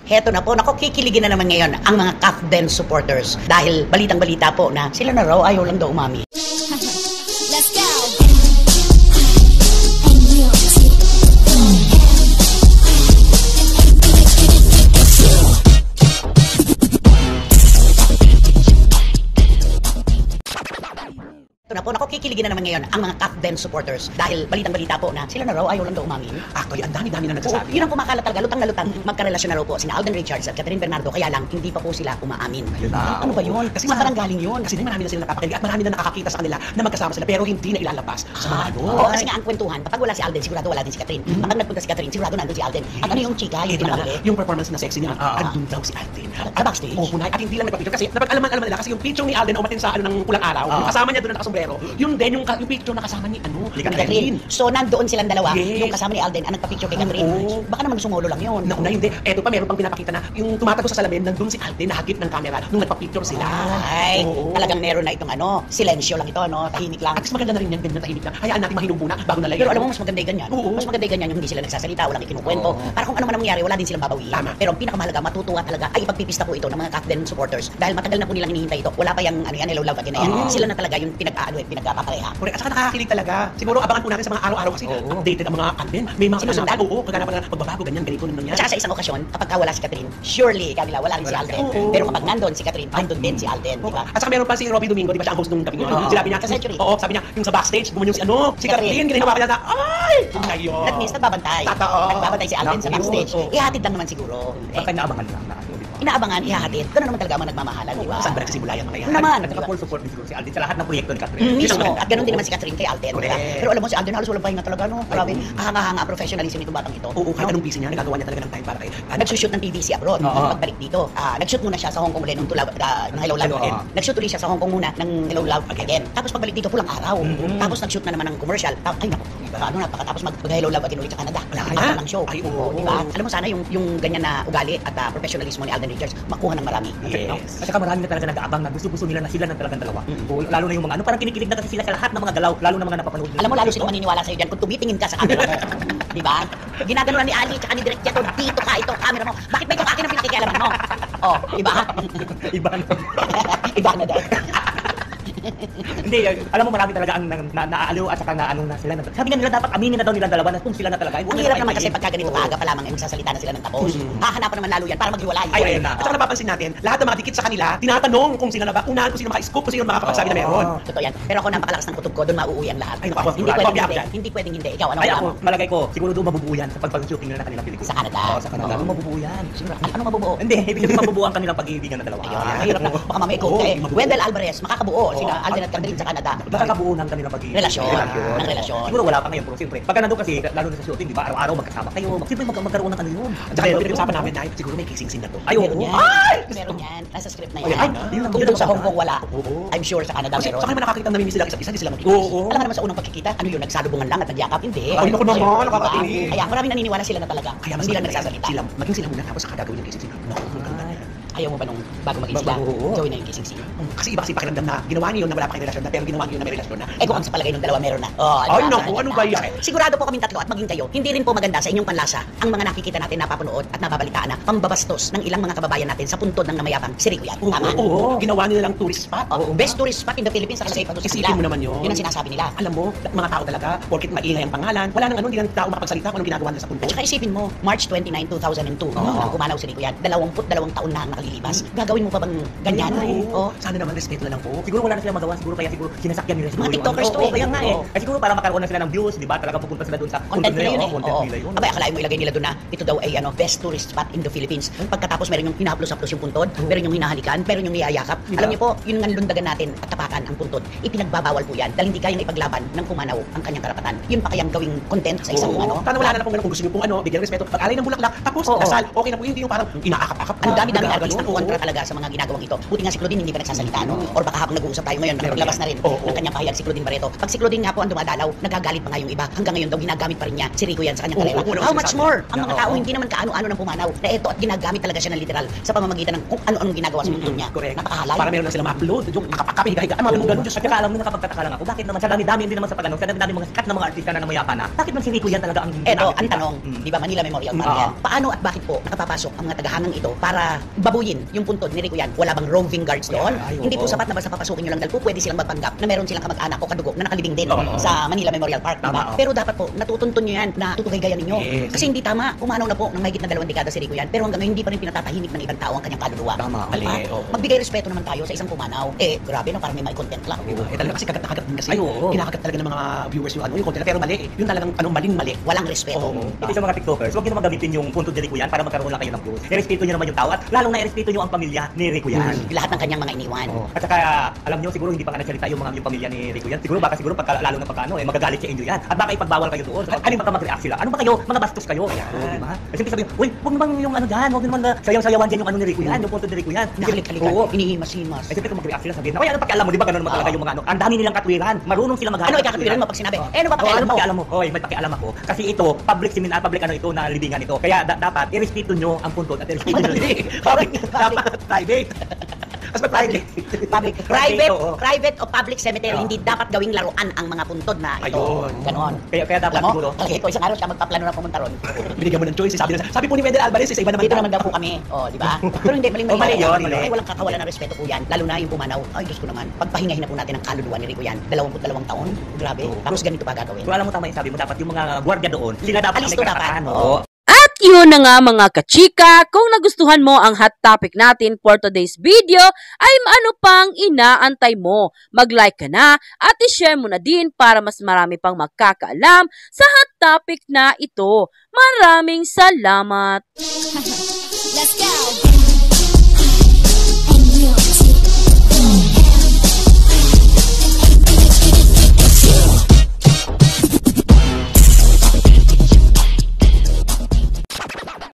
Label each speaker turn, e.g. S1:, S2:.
S1: Heto na po, naku, kikiligin na naman ngayon ang mga Kafden supporters dahil balitang-balita po na sila na raw ayaw lang daw umami.
S2: Let's go!
S1: Ito na po, naku, kikiligin na naman ngayon ang mga Kafden supporters dahil balitang-balita po na sila na raw ayaw lang daw umami.
S3: Actually, ang dami-dami na nagsasabi.
S1: Yun ang kumakalat talaga, lutang na lutang. Magkarelasyon na raw po sina Alden Richards at Catherine Bernardo, kaya lang hindi pa po sila umaamin.
S3: Ayun na.
S1: Ano ba yun?
S3: Kasi
S1: Saan galing yun?
S3: Kasi marami na sila nakakakili at marami na nakakakita sa kanila na magkasama sila pero hindi na ilalabas sa mga ano.
S1: Oo, kasi nga ang kwentuhan, kapag wala si Alden, sigurado wala din si Catherine. Kapag nagpunta si Catherine, sigurado nandun si Alden. At ano yung chika, yung
S3: Ito na,
S1: kinakuli?
S3: yung performance na sexy niya, andun daw si Alden.
S1: Sa backstage?
S3: Oo, punay. At hindi lang nagpa-picture kasi napag-alaman nila kasi yung picture ni Alden umatin sa ano ng pulang araw. Yung kasama niya doon na nakasombrero. Yun din yung picture na kasama ni
S1: Ni Catherine. So nandoon silang dalawa,
S3: Yes.
S1: yung kasama ni Alden ang nagpa-picture kay Catherine.
S3: Oo.
S1: Baka naman sumulo lang yun.
S3: Nauna hindi. Eto pa, meron pang pinapakita na yung tumatago sa salamin, nandun si Alden, nahagip ng camera nung nagpa-picture sila.
S1: Ay,
S3: Oo.
S1: talagang meron na itong ano, silensyo lang ito, no? Tahimik lang.
S3: At least maganda na rin yan, ganyan tahimik lang. Hayaan natin mahinog muna bago nalagyan.
S1: Pero alam mo, mas maganda yung ganyan.
S3: Oo.
S1: Mas maganda yung ganyan yung hindi sila nagsasalita, walang ikinukwento.
S3: Oo.
S1: Para kung ano man ang mangyari, wala din silang babawiin.
S3: Tama.
S1: Pero ang pinakamahalaga, matutuwa talaga ay ipagpipista po ito ng mga Kafden supporters. Dahil matagal na po nilang hinihintay ito. Wala pa yung ano yan, hello love again na yan.
S3: Oo.
S1: Sila na talaga yung pinagpapareha.
S3: Correct. At saka nakakakilig talaga. Siguro abangan po natin sa mga araw-araw kasi updated ang mga Alden. May mga
S1: Sinusundan.
S3: Oo, kagana pa pagbabago, ganyan, ganito nung
S1: At
S3: nangyari.
S1: saka sa isang okasyon, kapag wala si Catherine, surely kanila wala rin si Alden.
S3: Oo.
S1: Pero kapag nandun si Catherine, andun din si Alden, di ba?
S3: At saka meron pa si Robby Domingo, di ba siya ang host nung gabi yun?
S1: Oo.
S3: Sinabi niya,
S1: Sa Century.
S3: oo, sabi niya, yung sa backstage, gumawa yung si ano, si
S1: Catherine.
S3: Catherine, ginawa pa niya na, ay! Ngayon.
S1: That means nagbabantay.
S3: Totoo.
S1: Nagbabantay si Alden sa
S3: Naku,
S1: backstage.
S3: oo.
S1: Ihatid lang naman siguro.
S4: Baka inaabangan lang na ano, di ba?
S1: Inaabangan, ihahatid. Ganun naman talaga ang nagmamahalan, di ba?
S3: Saan ba nagsisimula yung mga yan?
S1: Naman.
S4: At saka full support din siguro si Alden sa lahat ng proyekto ni Catherine.
S1: Mismo. At ganun din naman si Catherine kay Alden. Di ba?
S3: Correct.
S1: Pero alam mo si Alden, halos walang pahinga talaga, no? Grabe. Hanga-hanga ang professionalism nitong batang ito.
S3: Oo, kahit anong busy niya, nagagawa niya talaga ng time para kay
S1: Nagsushoot ng TVC abroad.
S4: Oo.
S1: Pagbalik dito, nag-shoot muna siya sa Hong Kong ulit ng ng Hello Love
S4: Oo.
S1: Again. Nag-shoot ulit siya sa Hong Kong muna ng Hello Love Again. Tapos pagbalik dito, pulang araw. Tapos nag-shoot na naman ng commercial. Ay naku, ano napakatapos mag-Hello Love Again ulit sa Canada.
S3: Wala
S1: Wala
S3: na.
S1: ng show.
S3: Ay, oo.
S1: Di ba? Alam mo sana yung ganyan na ugali at professionalismo ni Alden Richards makuha ng marami.
S3: Yes.
S4: At saka marami na talaga nag-aabang na gusto-gusto nila na sila ng talagang dalawa. O, lalo na yung mga ano, parang kinikilig na kasi sila sa lahat ng mga galaw, lalo na mga napapanood nila.
S1: Alam mo, lalo sila maniniwala sa'yo dyan kung tumitingin ka sa camera mo. Di ba? Ginagano na ni Ali at ni Direk Jeto, dito ka, ito, camera mo. Bakit ba itong akin ang pinakikialaman mo? Oh, di ba?
S4: Iba na.
S1: Iba na daw.
S4: Hindi, alam mo marami talaga ang naaaliw at saka naano na sila. Sabi nga nila dapat aminin na daw nila dalawa na kung sila na talaga.
S1: Ang hirap naman kasi pagka ganito kaaga pa lamang ay magsasalita na sila ng tapos. Hahanapan naman lalo yan para maghiwalay.
S3: Ay, ayun na. At saka napapansin natin, lahat ng mga dikit sa kanila, tinatanong kung sino na ba, unahan kung sino maka-scoop, kung sino makakapagsabi na meron.
S1: Totoo yan. Pero ako napakalakas ng kutob ko, doon mauuwi ang lahat.
S3: Ay, naku,
S1: Hindi
S3: sigurado.
S1: pwedeng
S3: Copy
S1: hindi.
S3: up
S1: Hindi pwedeng hindi. Ikaw, ano
S4: Ay
S1: wala
S4: ako,
S1: mo?
S4: malagay ko, siguro doon mabubuo yan sa pag-shooting nila ng kanilang pelikula.
S1: Sa Canada?
S4: Oo, sa Canada.
S1: Oo.
S4: Mabubuo yan.
S1: Ano mabubuo?
S4: Hindi, ibig sabihin mabubuo ang kanilang pag-iibigan na dalawa.
S1: Ayun, mahirap na. Baka mamaya ikaw, Wendell Alvarez, makakabuo. Sina Alden at Catherine sa Canada.
S4: Baka kabuo ng kanilang pag-iibigan.
S1: Relasyon. Ng relasyon.
S4: Siguro wala pa ngayon, pero siyempre, pagka nandun kasi, lalo na sa shooting, di ba, araw-araw magkasama kayo, siyempre magkaroon ng ano yun.
S3: At saka yung pinag-usapan namin na siguro may kissing scene na to.
S4: Ay,
S1: Meron
S4: oo.
S1: yan.
S4: Ay!
S1: Meron yan. Nasa script na
S3: Ay,
S1: yan.
S3: yun lang.
S1: Kung doon sa Hong Kong wala,
S3: Oo.
S1: I'm sure sa Canada
S3: Kasi
S1: meron.
S3: sa akin nakakita na may sila isa't isa, di sila mag-kiss.
S4: Oo.
S1: Alam nga naman sa unang pagkikita, ano yun, nagsalubungan lang at nagyakap? Hindi.
S3: Ay, naku naman,
S1: Diba?
S3: nakakakilig.
S1: Kaya maraming naniniwala sila na talaga.
S3: Kaya mas
S1: hindi lang
S3: maganda
S1: nagsasalita.
S3: sila, maging sila muna tapos saka gagawin yung kissing scene. No, ang ganda.
S1: Ayaw mo ba nung bago maging sila,
S4: Oo.
S1: gawin na yung kissing scene?
S3: Kasi iba kasi pakiramdam na ginawa niyo yun na wala pa kayong relasyon na pero ginawa niyo na may relasyon na.
S1: Eh kung sa palagay ng dalawa meron na. Oh,
S3: Ay, naku, ano ba yan?
S1: Sigurado po kaming tatlo at maging kayo, hindi rin po maganda sa inyong panlasa ang mga nakikita natin, napapanood at nababalitaan na pambabastos ng ilang mga kababayan natin sa puntod ng namayapang si Rico yan. Tama?
S3: Oo, ginawa nila lang tourist spot.
S1: Oh, best tourist spot in the Philippines sa kalagay pa doon sa
S3: Isipin mo naman yun.
S1: Yun ang sinasabi nila.
S3: Alam mo, mga tao talaga, porkit maingay ang pangalan, wala nang ano, hindi nang tao makapagsalita kung anong ginagawa nila sa
S1: At
S3: puntod.
S1: saka isipin mo, March 29, 2002, nang pumanaw si Rico yan, 22 taon na ang nakalilipas. Gagawin mo pa bang ganyan? Oh.
S3: Sana naman respeto na lang po.
S4: Siguro wala na silang magawa, siguro kaya siguro sinasakyan nila siguro
S1: Mga TikTokers to eh.
S4: Kaya nga eh.
S1: Oo.
S4: Kaya siguro para makaroon na sila ng views, di ba? Talaga pupunta sila doon sa
S1: Content nila yun eh.
S4: content
S1: Oo.
S4: nila yun.
S1: Abay, akalain mo ilagay nila doon na ito daw ay best tourist spot in the Philippines. Pagkatapos meron yung hinahaplos-haplos yung puntod, meron yung hinahalikan, meron yung niyayakap. Alam niyo po, yun nga lundagan natin at tapakan ang puntod. Ipinagbabawal po yan dahil hindi kayang ipaglaban ng kumanaw ang kanyang karapatan. Yun pa kayang gawing content sa isang ano.
S3: Sana wala na lang kung gusto niyo kung ano, bigyan ng respeto. Pag-alay ng bulaklak, tapos
S1: Oo.
S3: dasal, okay na po, hindi yung parang inaakap-akap.
S1: Ang dami-dami
S3: nag-aagawan.
S1: ang kontra talaga sa mga ginagawang ito. Buti nga si Claudine hindi pa nagsasalita, no? Or baka habang nag-uusap tayo ngayon, naglabas na rin ng kanyang pahayag si Claudine Barreto. Pag si Claudine nga po ang dumadalaw, nagagalit pa nga yung iba. Hanggang ngayon daw ginagamit pa rin niya si Rico yan sa kanyang karera. How much more? Ang mga tao hindi naman kaano-ano ng pumanaw na ito at ginagamit talaga siya ng literal sa pamamagitan ng kung ano-anong ginagawa sa mundo niya.
S3: Correct.
S1: Napakahalay.
S3: Para meron na sila ma-upload, yung nakapakapihiga-higa, mga ganun, Diyos.
S4: At saka alam mo, nakapagtataka lang ako, bakit naman sa dami-dami hindi naman sa pagano, sa dami mga sikat na mga artista na namayapa na, bakit man si Rico yan talaga ang
S1: Eto, ang
S4: nila?
S1: tanong, di ba Manila Memorial Park
S4: Oo.
S1: yan? Paano at bakit po nakapapasok ang mga tagahangang ito para babuyin yung puntod ni Rico yan? Wala bang roving guards doon?
S3: Ay,
S1: Hindi po
S3: oo.
S1: sapat na basta papasukin nyo lang dahil po pwede silang magpanggap na meron silang kamag-anak o kadugo na nakalibing din
S3: Oo.
S1: sa Manila Memorial Park, di ba?
S4: Tama, oo.
S1: Pero dapat po, natutuntun nyo yan na tutugay-gayan ninyo.
S3: Yes.
S1: Kasi hindi tama, umanaw na po ng mahigit na 2 dekada si Rico yan, pero hanggang ngayon hindi pa rin pinatatahimik ng ibang tao ang kanyang kaluluwa.
S4: Tama,
S1: Di ba?
S3: mali, oo.
S1: Magbigay respeto naman tayo sa isang pumanaw. Eh, grabe no, parang may content lang.
S3: Talaga kasi kagat na kagat din kasi.
S4: Ay, oo.
S3: Kinakagat talaga ng mga viewers yung yung content. Pero mali. Yung talagang maling-mali.
S1: Walang respeto.
S3: Oo.
S4: Ito sa mga TikTokers, huwag nyo naman gamitin yung punto ni Rico yan para magkaroon lang kayo ng views. I-respeto nyo naman yung tao at lalong na i-respeto nyo ang pamilya ni Rico yan.
S1: Lahat ng kanyang mga iniwan.
S4: At saka, alam nyo, siguro hindi pa nga nagsalita yung pamilya ni Rico yan. Siguro pagka lalo na pagka magagalit si Inyo yan. At baka ipagbawal kayo doon. So, alin baka mag-react sila? Ano ba kayo? Mga bastos kayo. Oo, di ba? Kasi sabihin, uy, huwag naman yung ano dyan, huwag naman sayaw-sayawan dyan yung ano ni Rico yan, yung punto ni Rico yan.
S1: Nakalik-halikan,
S4: Oo.
S1: inihimas-himas.
S4: Eh, siyempre kung mag-react sila, sabihin na, "Oy, ano pakialam mo, di ba ganun naman talaga yung mga ano, ang dami nilang katwiran, marunong sila mag-harap."
S1: Ano ikakatwiran mo pag sinabi? Eh, ano ba
S4: Oh,
S1: pakialam
S4: ano
S1: mo?
S4: pakialam mo? Hoy, may pakialam ako. Kasi ito, public seminar, public ano ito na libingan ito. Kaya dapat i-respeto nyo ang puntod at i-respeto nyo.
S3: Dapat private. Mas private.
S1: Private,
S4: oo.
S1: private o public cemetery,
S4: Oo.
S1: hindi dapat gawing laruan ang mga puntod na ito.
S3: Ayun.
S1: Ganon.
S4: Kaya dapat
S1: Alam mo,
S4: siguro.
S1: kasi ito isang araw siya magpaplano na pumunta ron.
S3: Binigyan mo ng choice. Sabi po ni Wendell Alvarez, sa iba naman.
S1: Dito naman daw po kami. Oh, di ba? Pero hindi, mali
S4: Oh, mali yun, mali.
S1: Ay, walang kakawalan ng respeto po yan. Lalo na yung pumanaw. Ay, Diyos ko naman. Pagpahingahin na po natin ang kaluluwa ni Rico yan. 22 taon. Grabe. Tapos ganito pa gagawin.
S4: Kung alam mo tama yung sabi mo, dapat yung mga gwardiya doon, sila dapat
S1: Alisto
S4: may
S1: dapat.
S4: karapatan.
S1: Oo.
S5: At yun na nga mga kachika, kung nagustuhan mo ang hot topic natin for today's video, ay ano pang inaantay mo? Mag-like ka na at i-share mo na din para mas marami pang magkakaalam sa hot topic na ito. Maraming salamat!
S2: Let's go.